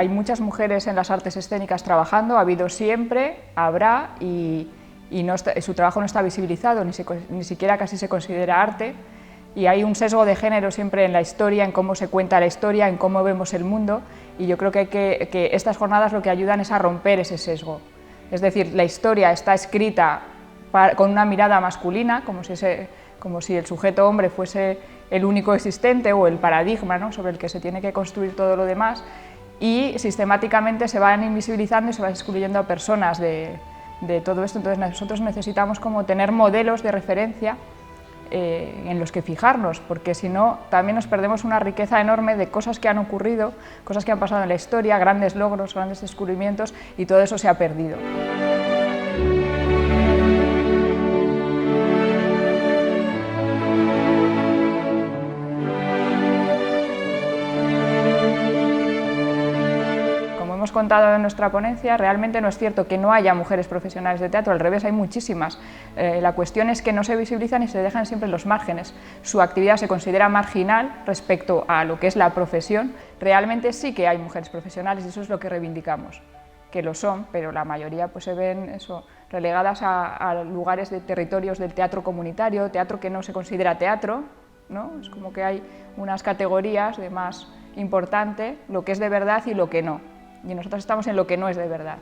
hay muchas mujeres en las artes escénicas trabajando, ha habido siempre, habrá, y su trabajo no está visibilizado, ni siquiera casi se considera arte, y hay un sesgo de género siempre en la historia, en cómo se cuenta la historia, en cómo vemos el mundo, y yo creo que estas jornadas lo que ayudan es a romper ese sesgo. Es decir, la historia está escrita con una mirada masculina, como si el sujeto hombre fuese el único existente o el paradigma, ¿no?, sobre el que se tiene que construir todo lo demás, y sistemáticamente se van invisibilizando y se van excluyendo a personas de todo esto. Entonces nosotros necesitamos como tener modelos de referencia en los que fijarnos, porque si no también nos perdemos una riqueza enorme de cosas que han ocurrido, cosas que han pasado en la historia, grandes logros, grandes descubrimientos, y todo eso se ha perdido. Hemos contado en nuestra ponencia, realmente no es cierto que no haya mujeres profesionales de teatro, al revés, hay muchísimas. La cuestión es que no se visibilizan y se dejan siempre en los márgenes. Su actividad se considera marginal respecto a lo que es la profesión. Realmente sí que hay mujeres profesionales y eso es lo que reivindicamos, que lo son, pero la mayoría pues se ven relegadas a lugares de territorios del teatro comunitario, teatro que no se considera teatro, ¿no? Es como que hay unas categorías de más importante, lo que es de verdad y lo que no. Y nosotros estamos en lo que no es de verdad.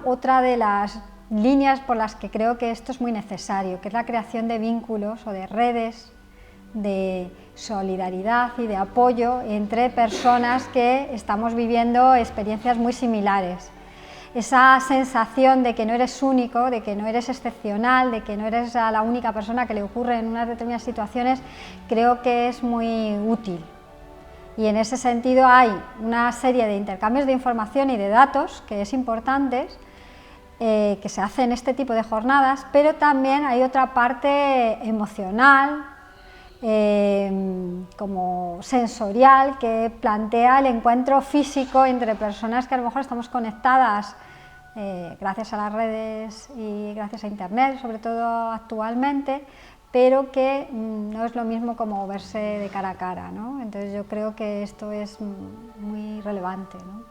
Otra de las líneas por las que creo que esto es muy necesario, que es la creación de vínculos o de redes de solidaridad y de apoyo entre personas que estamos viviendo experiencias muy similares. Esa sensación de que no eres único, de que no eres excepcional, de que no eres la única persona que le ocurre en unas determinadas situaciones, creo que es muy útil. Y en ese sentido hay una serie de intercambios de información y de datos que es importante que se hace en este tipo de jornadas, pero también hay otra parte emocional, como sensorial, que plantea el encuentro físico entre personas que a lo mejor estamos conectadas gracias a las redes y gracias a internet, sobre todo actualmente, pero que no es lo mismo como verse de cara a cara, ¿no? Entonces yo creo que esto es muy relevante, ¿no?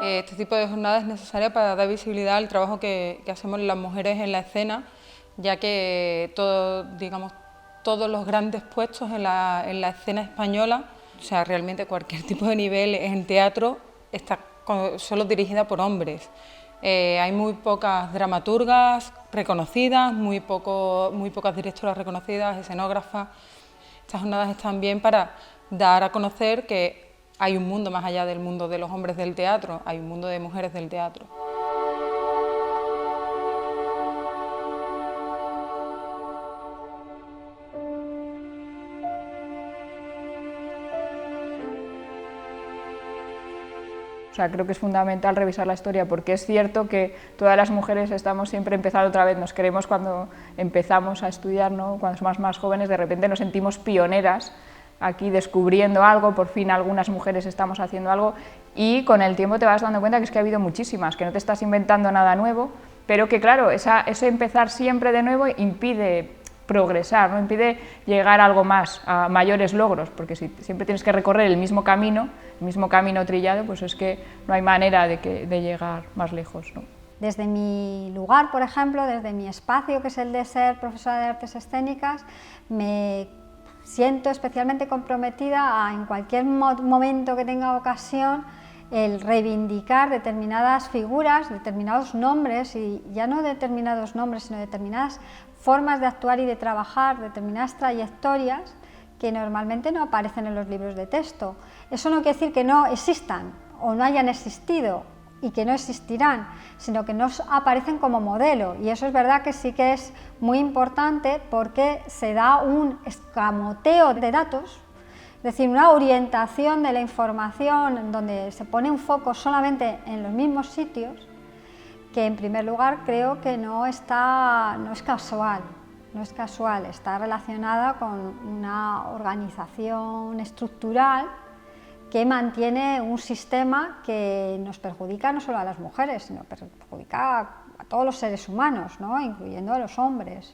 Este tipo de jornada es necesaria para dar visibilidad al trabajo que hacemos las mujeres en la escena, ya que todos los grandes puestos en la escena española, o sea, realmente cualquier tipo de nivel en teatro, está solo dirigida por hombres. Hay muy pocas dramaturgas reconocidas, muy pocas directoras reconocidas, escenógrafas. Estas jornadas están bien para dar a conocer que hay un mundo más allá del mundo de los hombres del teatro, hay un mundo de mujeres del teatro. O sea, creo que es fundamental revisar la historia, porque es cierto que todas las mujeres estamos siempre empezando otra vez, nos queremos cuando empezamos a estudiar, ¿no? Cuando somos más jóvenes, de repente nos sentimos pioneras aquí descubriendo algo, por fin algunas mujeres estamos haciendo algo, y con el tiempo te vas dando cuenta que es que ha habido muchísimas, que no te estás inventando nada nuevo, pero que claro, ese empezar siempre de nuevo impide progresar, ¿no? Impide llegar a algo más, a mayores logros, porque si siempre tienes que recorrer el mismo camino trillado, pues es que no hay manera de llegar más lejos, ¿no? Desde mi lugar, por ejemplo, desde mi espacio, que es el de ser profesora de artes escénicas, me siento especialmente comprometida a, en cualquier momento que tenga ocasión, el reivindicar determinadas figuras, determinados nombres, y ya no determinados nombres, sino determinadas formas de actuar y de trabajar, determinadas trayectorias que normalmente no aparecen en los libros de texto. Eso no quiere decir que no existan o no hayan existido y que no existirán, sino que no aparecen como modelo, y eso es verdad que sí que es muy importante porque se da un escamoteo de datos, es decir, una orientación de la información donde se pone un foco solamente en los mismos sitios, que en primer lugar creo que no es casual. no es casual, está relacionada con una organización estructural que mantiene un sistema que nos perjudica no solo a las mujeres, sino perjudica a todos los seres humanos, ¿no? Incluyendo a los hombres.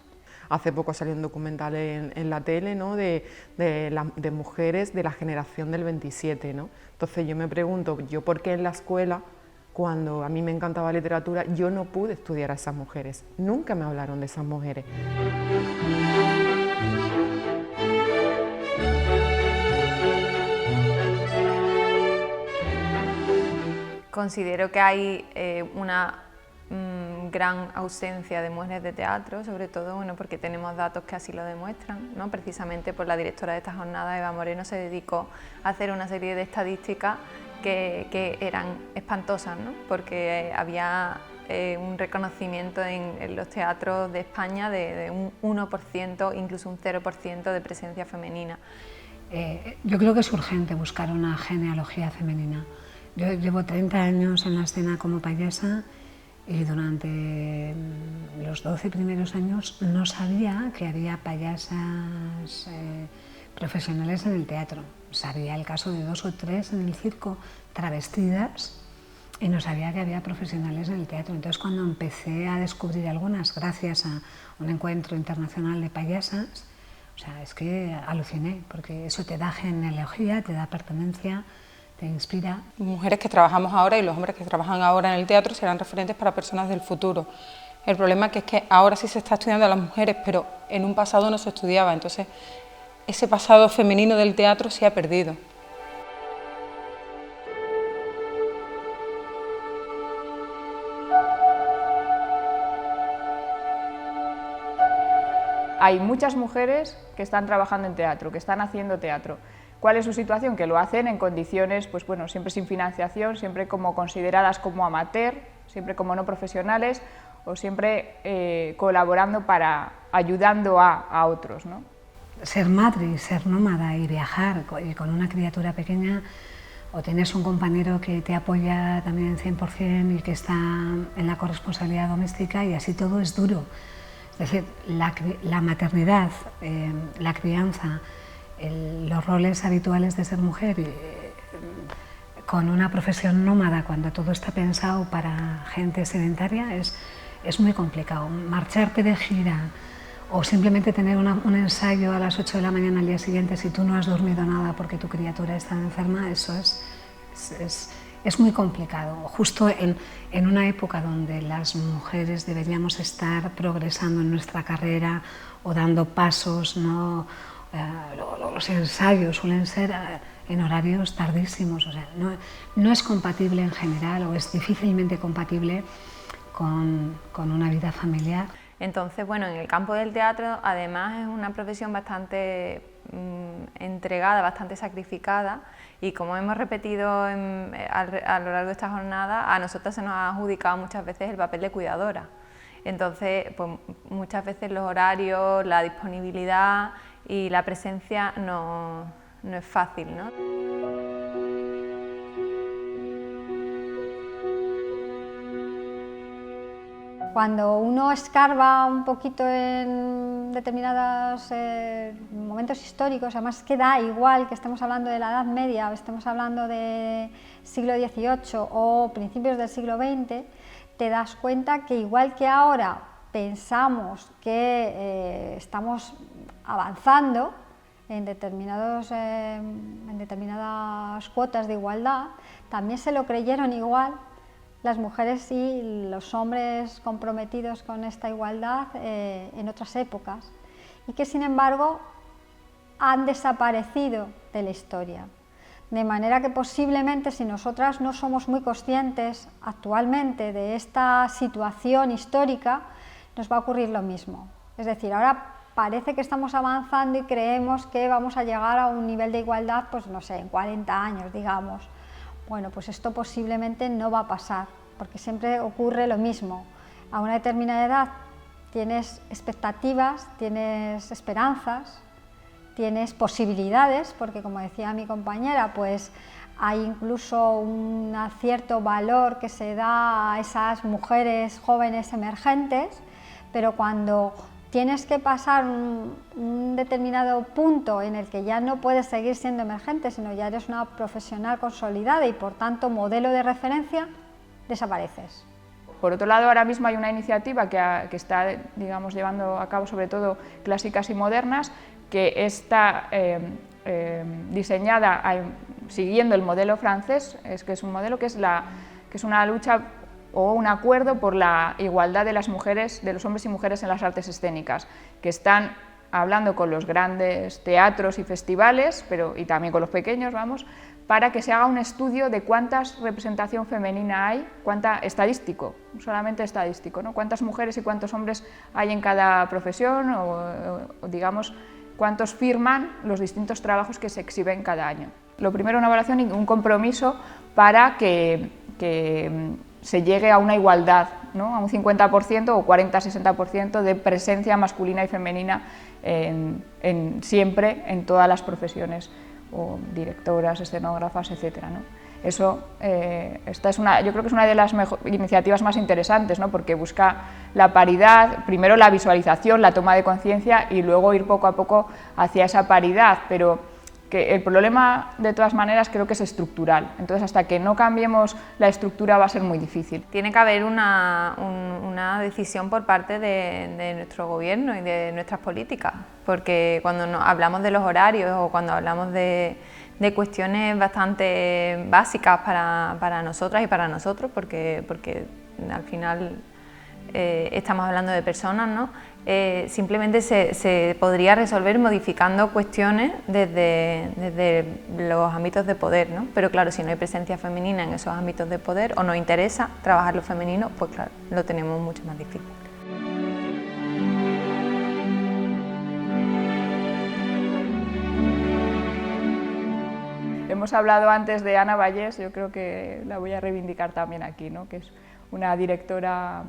Hace poco salió un documental en la tele, ¿no? de mujeres de la generación del 27, ¿no? Entonces yo me pregunto, ¿yo por qué en la escuela, cuando a mí me encantaba literatura, yo no pude estudiar a esas mujeres? Nunca me hablaron de esas mujeres. Considero que hay una gran ausencia de mujeres de teatro, sobre todo bueno, porque tenemos datos que así lo demuestran, ¿no? Precisamente por la directora de esta jornada, Eva Moreno, se dedicó a hacer una serie de estadísticas que eran espantosas, ¿no? Porque había un reconocimiento en los teatros de España de un 1%, incluso un 0% de presencia femenina. Yo creo que es urgente buscar una genealogía femenina. Yo llevo 30 años en la escena como payasa y durante los 12 primeros años no sabía que había payasas profesionales en el teatro. Sabía el caso de 2 o 3 en el circo travestidas y no sabía que había profesionales en el teatro. Entonces, cuando empecé a descubrir algunas, gracias a un encuentro internacional de payasas, o sea, es que aluciné, porque eso te da genealogía, te da pertenencia, te inspira. Mujeres que trabajamos ahora y los hombres que trabajan ahora en el teatro serán referentes para personas del futuro. El problema es que ahora sí se está estudiando a las mujeres, pero en un pasado no se estudiaba, entonces ese pasado femenino del teatro se ha perdido. Hay muchas mujeres que están trabajando en teatro, que están haciendo teatro. ¿Cuál es su situación? Que lo hacen en condiciones, pues bueno, siempre sin financiación, siempre como consideradas como amateur, siempre como no profesionales o siempre colaborando ayudando a otros, ¿no? Ser madre y ser nómada y viajar con una criatura pequeña, o tienes un compañero que te apoya también 100% y que está en la corresponsabilidad doméstica, y así todo es duro. Es decir, la maternidad, la crianza, los roles habituales de ser mujer, con una profesión nómada, cuando todo está pensado para gente sedentaria, es muy complicado. Marcharte de gira o simplemente tener un ensayo a las 8 de la mañana al día siguiente si tú no has dormido nada porque tu criatura está enferma, eso es muy complicado. Justo en una época donde las mujeres deberíamos estar progresando en nuestra carrera o dando pasos, ¿no? Los ensayos suelen ser en horarios tardísimos, o sea, no es compatible en general, o es difícilmente compatible con una vida familiar. Entonces, bueno, en el campo del teatro además es una profesión bastante entregada, bastante sacrificada, y como hemos repetido a lo largo de esta jornada, a nosotras se nos ha adjudicado muchas veces el papel de cuidadora. Entonces, pues muchas veces los horarios, la disponibilidad y la presencia no es fácil, ¿no? Cuando uno escarba un poquito en determinados momentos históricos, además que da igual que estemos hablando de la Edad Media o estemos hablando del siglo XVIII o principios del siglo XX, te das cuenta que igual que ahora pensamos que estamos avanzando en determinadas cuotas de igualdad, también se lo creyeron igual las mujeres y los hombres comprometidos con esta igualdad en otras épocas, y que sin embargo han desaparecido de la historia. De manera que posiblemente, si nosotras no somos muy conscientes actualmente de esta situación histórica, nos va a ocurrir lo mismo. Es decir, ahora parece que estamos avanzando y creemos que vamos a llegar a un nivel de igualdad, pues no sé, en 40 años, digamos. Bueno, pues esto posiblemente no va a pasar, porque siempre ocurre lo mismo. A una determinada edad tienes expectativas, tienes esperanzas, tienes posibilidades, porque como decía mi compañera, pues hay incluso un cierto valor que se da a esas mujeres jóvenes emergentes, pero cuando tienes que pasar un determinado punto en el que ya no puedes seguir siendo emergente, sino ya eres una profesional consolidada y por tanto modelo de referencia, desapareces. Por otro lado, ahora mismo hay una iniciativa que está, digamos, llevando a cabo sobre todo clásicas y modernas, que está diseñada siguiendo el modelo francés, que es un modelo que es una lucha o un acuerdo por la igualdad de las mujeres, de los hombres y mujeres en las artes escénicas, que están hablando con los grandes teatros y festivales, y también con los pequeños, vamos, para que se haga un estudio de cuántas representación femenina hay, estadístico, solamente estadístico, ¿no? Cuántas mujeres y cuántos hombres hay en cada profesión o digamos, cuántos firman los distintos trabajos que se exhiben cada año. Lo primero, una evaluación y un compromiso para que se llegue a una igualdad, ¿no? A un 50% o 40-60% de presencia masculina y femenina siempre en todas las profesiones, o directoras, escenógrafas, etcétera, ¿no? Eso, yo creo que es una de las iniciativas más interesantes, ¿no? Porque busca la paridad, primero la visualización, la toma de conciencia y luego ir poco a poco hacia esa paridad, pero que el problema de todas maneras creo que es estructural, entonces hasta que no cambiemos la estructura va a ser muy difícil. Tiene que haber una decisión por parte de nuestro gobierno y de nuestras políticas, porque cuando hablamos de los horarios o cuando hablamos de cuestiones bastante básicas para nosotras y para nosotros, porque al final estamos hablando de personas, ¿no? Simplemente se podría resolver modificando cuestiones desde los ámbitos de poder, ¿no? Pero claro, si no hay presencia femenina en esos ámbitos de poder o nos interesa trabajar lo femenino, pues claro, lo tenemos mucho más difícil. Hemos hablado antes de Ana Vallés, yo creo que la voy a reivindicar también aquí, ¿no? Que es una directora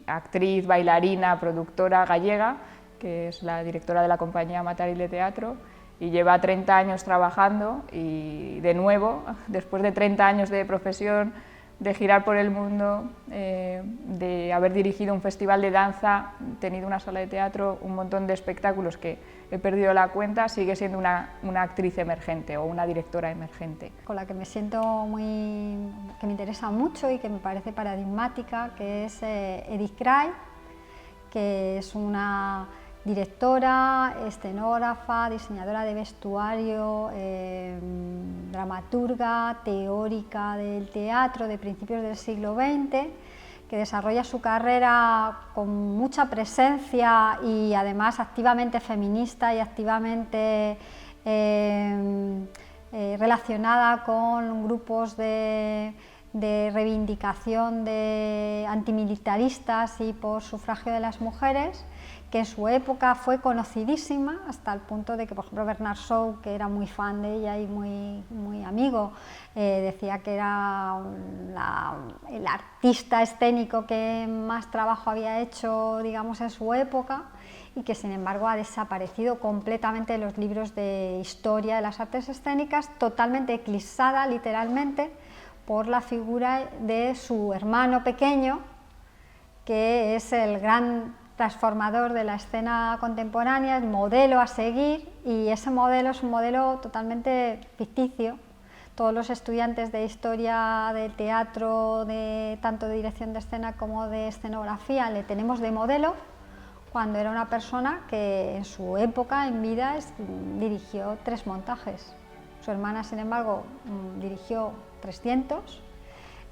actriz, bailarina, productora gallega, que es la directora de la compañía Matarile Teatro y lleva 30 años trabajando y de nuevo, después de 30 años de profesión, de girar por el mundo, de haber dirigido un festival de danza, tenido una sala de teatro, un montón de espectáculos que he perdido la cuenta, sigue siendo una actriz emergente o una directora emergente. Con la que me siento que me interesa mucho y que me parece paradigmática, que es Edith Cray, que es una directora, escenógrafa, diseñadora de vestuario, dramaturga, teórica del teatro de principios del siglo XX, que desarrolla su carrera con mucha presencia y además activamente feminista y activamente relacionada con grupos de reivindicación de antimilitaristas y por sufragio de las mujeres, que en su época fue conocidísima hasta el punto de que, por ejemplo, Bernard Shaw, que era muy fan de ella y muy amigo, decía que era el artista escénico que más trabajo había hecho, digamos, en su época, y que sin embargo ha desaparecido completamente de los libros de historia de las artes escénicas, totalmente eclipsada literalmente por la figura de su hermano pequeño, que es el gran transformador de la escena contemporánea, el modelo a seguir, y ese modelo es un modelo totalmente ficticio. Todos los estudiantes de historia del teatro, tanto de dirección de escena como de escenografía, le tenemos de modelo cuando era una persona que en su época, en vida, dirigió 3 montajes. Su hermana, sin embargo, dirigió 300.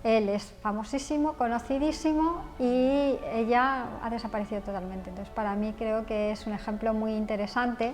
Él es famosísimo, conocidísimo, y ella ha desaparecido totalmente. Entonces, para mí creo que es un ejemplo muy interesante,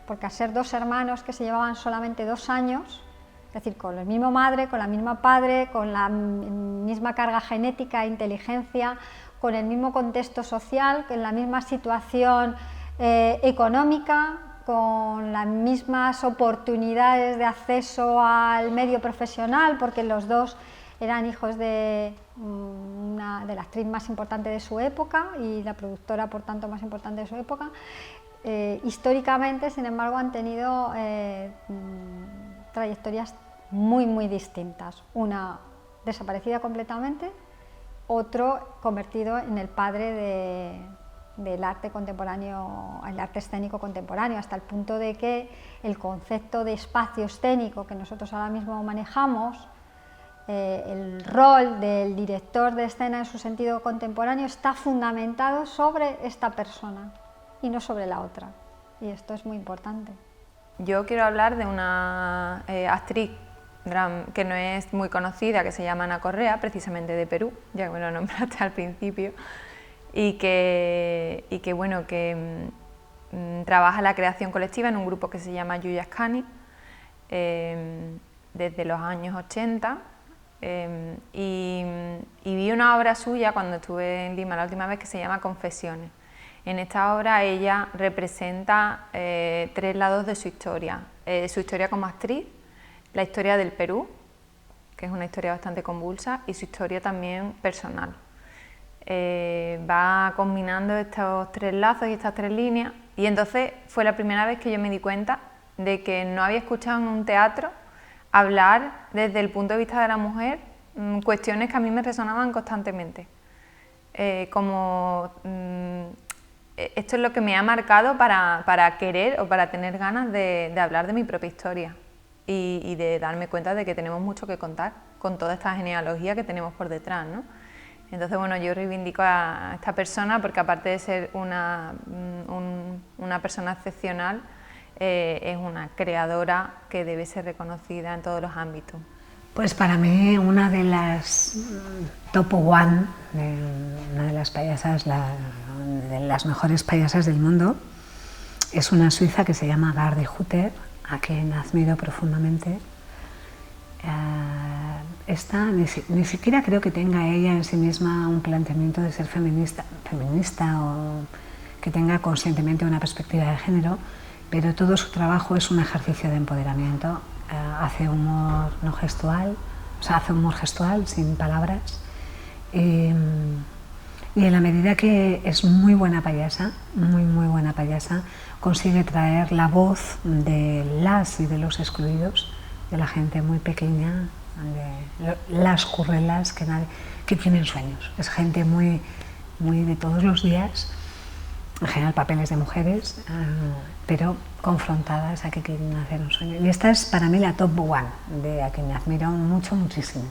porque al ser 2 hermanos que se llevaban solamente 2 años, es decir, con la misma madre, con la misma padre, con la misma carga genética e inteligencia, con el mismo contexto social, con la misma situación económica, con las mismas oportunidades de acceso al medio profesional, porque los 2 eran hijos de la actriz más importante de su época y la productora, por tanto, más importante de su época. Históricamente, sin embargo, han tenido trayectorias muy distintas. Una desaparecida completamente, otro convertido en el padre del arte contemporáneo, el arte escénico contemporáneo, hasta el punto de que el concepto de espacio escénico que nosotros ahora mismo manejamos, el rol del director de escena en su sentido contemporáneo está fundamentado sobre esta persona y no sobre la otra, y esto es muy importante. Yo quiero hablar de una actriz que no es muy conocida, que se llama Ana Correa, precisamente de Perú, ya que me lo nombraste al principio, y que trabaja la creación colectiva en un grupo que se llama Yuya Scani desde los años 80, y vi una obra suya cuando estuve en Lima la última vez que se llama Confesiones. En esta obra ella representa 3 lados de su historia como actriz, la historia del Perú, que es una historia bastante convulsa, y su historia también personal. Va combinando estos 3 lazos y estas 3 líneas, y entonces fue la primera vez que yo me di cuenta de que no había escuchado en un teatro hablar desde el punto de vista de la mujer cuestiones que a mí me resonaban constantemente. Esto es lo que me ha marcado para querer o para tener ganas de hablar de mi propia historia y de darme cuenta de que tenemos mucho que contar con toda esta genealogía que tenemos por detrás, ¿no? Entonces, bueno, yo reivindico a esta persona porque aparte de ser una persona excepcional, es una creadora que debe ser reconocida en todos los ámbitos. Pues para mí una de las top one, una de las payasas, de las mejores payasas del mundo, es una suiza que se llama Garde Hutter, a quien admiro profundamente. Ni siquiera creo que tenga ella en sí misma un planteamiento de ser feminista o que tenga conscientemente una perspectiva de género, pero todo su trabajo es un ejercicio de empoderamiento. Hace humor no gestual, o sea, hace humor gestual, sin palabras, y en la medida que es muy buena payasa, muy buena payasa, consigue traer la voz de las y de los excluidos, de la gente muy pequeña, de las currelas que tienen sueños. Es gente muy de todos los días, en general papeles de mujeres, pero confrontadas a que quieren hacer un sueño. Y esta es para mí la top one, de a quien me admiro muchísimo.